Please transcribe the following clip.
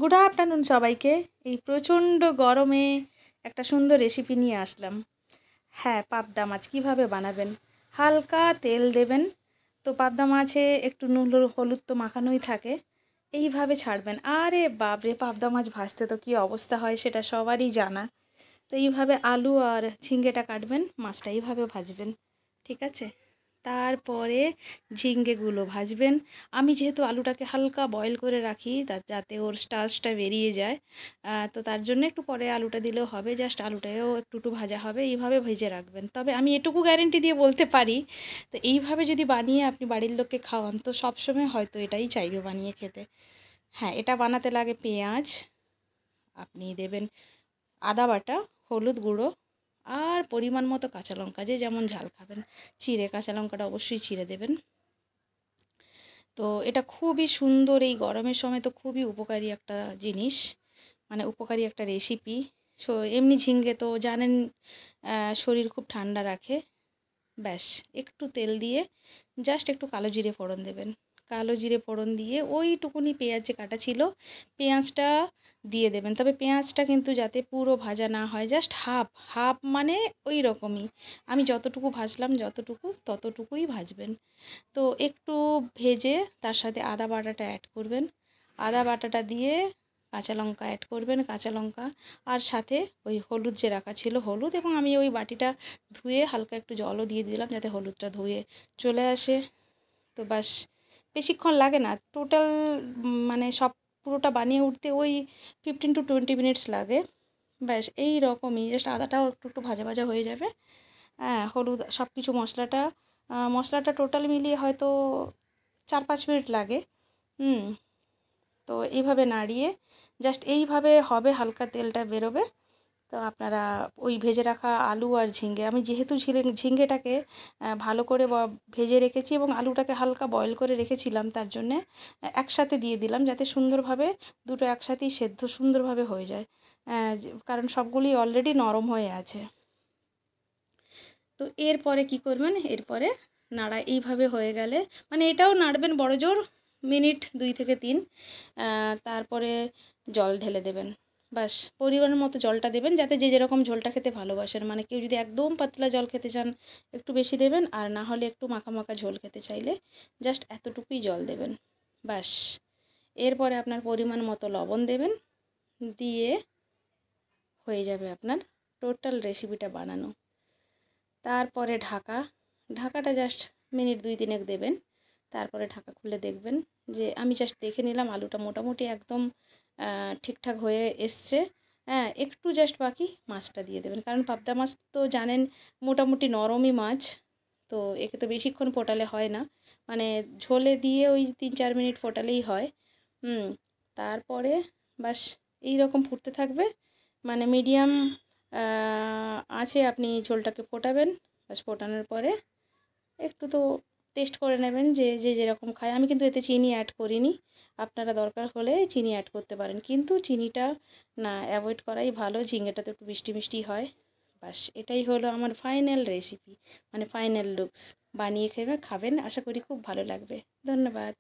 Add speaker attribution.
Speaker 1: Good afternoon সবাইকে। এই প্রচণ্ড গরমে একটা সুন্দর রেসিপি নিয়ে আসলাম। হ্যাঁ, পাবদা মাছ কীভাবে বানাবেন। হালকা তেল দেবেন। তো পাবদা মাছে একটু নুন হলুদ তো মাখানোই থাকে, এইভাবে ছাড়বেন। আরে বাপরে, পাবদা মাছ ভাজতে তো কী অবস্থা হয় সেটা সবারই জানা। তো এইভাবে আলু আর ঝিঙ্গেটা কাটবেন, মাছটা এইভাবে ভাজবেন, ঠিক আছে। তারপরে ঝিঙ্গেগুলো ভাজবেন। আমি যেহেতু আলুটাকে হালকা বয়েল করে রাখি যাতে ওর স্টার্চটা বেরিয়ে যায়, তো তার জন্য একটু পরে আলুটা দিলেও হবে, জাস্ট আলুটাও একটু ভাজা হবে। এইভাবে ভেজে রাখবেন। তবে আমি এটুকু গ্যারেন্টি দিয়ে বলতে পারি, তো এইভাবে যদি বানিয়ে আপনি বাড়ির লোককে খাওয়ান তো সবসময় হয়তো এটাই চাইবে বানিয়ে খেতে। হ্যাঁ, এটা বানাতে লাগে পেঁয়াজ, আপনি দেবেন আদা বাটা, হলুদ গুঁড়ো আর পরিমাণ মতো কাঁচা লঙ্কা, যে যেমন ঝাল খাবেন। চিড়ে কাঁচা লঙ্কাটা অবশ্যই চিড়ে দেবেন। তো এটা খুবই সুন্দর, এই গরমের সময় তো খুবই উপকারী একটা জিনিস, মানে উপকারী একটা রেসিপি। এমনি ঝিঙ্গে তো জানেন শরীর খুব ঠান্ডা রাখে। ব্যাস একটু তেল দিয়ে জাস্ট একটু কালো জিরে ফোড়ন দেবেন। কালো জিরে ফোড়ন দিয়ে ওইটুকুনি পেঁয়াজ যে কাটা ছিল পেঁয়াজটা দিয়ে দেবেন। তবে পেঁয়াজটা কিন্তু যাতে পুরো ভাজা না হয়, জাস্ট হাফ হাফ, মানে ওই রকমই। আমি যতটুকু ভাজলাম ততটুকুই ভাজবেন। তো একটু ভেজে তার সাথে আদা বাটাটা অ্যাড করবেন। আদা বাটাটা দিয়ে কাঁচা লঙ্কা অ্যাড করবেন, কাঁচা লঙ্কা আর সাথে ওই হলুদ যে রাখা ছিল হলুদ, এবং আমি ওই বাটিটা ধুয়ে হালকা একটু জলও দিয়ে দিলাম যাতে হলুদটা ধুয়ে চলে আসে। তো ব্যাস বেশিক্ষণ লাগে না, টোটাল মানে সব পুরোটা বানিয়ে উঠতে ওই 15 to 20 মিনিটস লাগে। ব্যাস এই রকমই, জাস্ট আদাটাও একটু ভাজা ভাজা হয়ে যাবে। হ্যাঁ, হলুদ সব কিছু মশলাটা টোটাল মিলিয়ে হয়তো 4-5 মিনিট লাগে। তো এইভাবে নাড়িয়ে জাস্ট এইভাবে হবে, হালকা তেলটা বেরোবে। তো আপনারা ওই ভেজে রাখা আলু আর ঝিঙ্গে, আমি যেহেতু ঝিঙ্গেটাকে ভালো করে ভেজে রেখেছি এবং আলুটাকে হালকা বয়েল করে রেখেছিলাম, তার জন্যে একসাথে দিয়ে দিলাম যাতে সুন্দরভাবে দুটো একসাথেই সেদ্ধ সুন্দরভাবে হয়ে যায়, কারণ সবগুলি অলরেডি নরম হয়ে আছে। তো এরপরে কি করবেন, এরপরে নাড়া এইভাবে হয়ে গেলে, মানে এটাও নাড়বেন বড়জোর মিনিট 2 থেকে 3। তারপরে জল ঢেলে দেবেন। বাস পরিমাণ মতো জলটা দেবেন, যাতে যে যেরকম ঝোলটা খেতে ভালোবাসেন, মানে কেউ যদি একদম পাতলা জল খেতে চান একটু বেশি দেবেন, আর না হলে একটু মাখা মাখা ঝোল খেতে চাইলে জাস্ট এতটুকুই জল দেবেন। বাস এরপরে আপনার পরিমাণ মতো লবণ দেবেন, দিয়ে হয়ে যাবে আপনার টোটাল রেসিপিটা বানানো। তারপরে ঢাকাটা জাস্ট মিনিট 2-3 দেবেন। তারপরে ঢাকা খুলে দেখবেন যে আমি জাস্ট দেখে নিলাম আলুটা মোটামুটি একদম ঠিকঠাক হয়ে এসছে। হ্যাঁ, একটু জাস্ট বাকি, মাছটা দিয়ে দেবেন, কারণ পাবদা মাছ তো জানেন মোটামুটি নরমই মাছ। তো একে তো বেশিক্ষণ ফোটালে হয় না, মানে ঝোলে দিয়ে ওই 3-4 মিনিট ফোটালেই হয়। তারপরে বাস এই রকম ফুটতে থাকবে, মানে মিডিয়াম আছে আপনি ঝোলটাকে ফোটাবেন। বাস ফোটানোর পরে একটু তো টেস্ট করে নেবেন, যে যে যেরকম খায়। আমি কিন্তু এতে চিনি অ্যাড করিনি, আপনারা দরকার হলে চিনি অ্যাড করতে পারেন, কিন্তু চিনিটা না অ্যাভয়েড করাই ভালো, ঝিঙেটা তো একটু মিষ্টি মিষ্টি হয়। বাস এটাই হলো আমার ফাইনাল রেসিপি, মানে ফাইনাল লুকস। বানিয়ে খাবেন, আশা করি খুব ভালো লাগবে। ধন্যবাদ।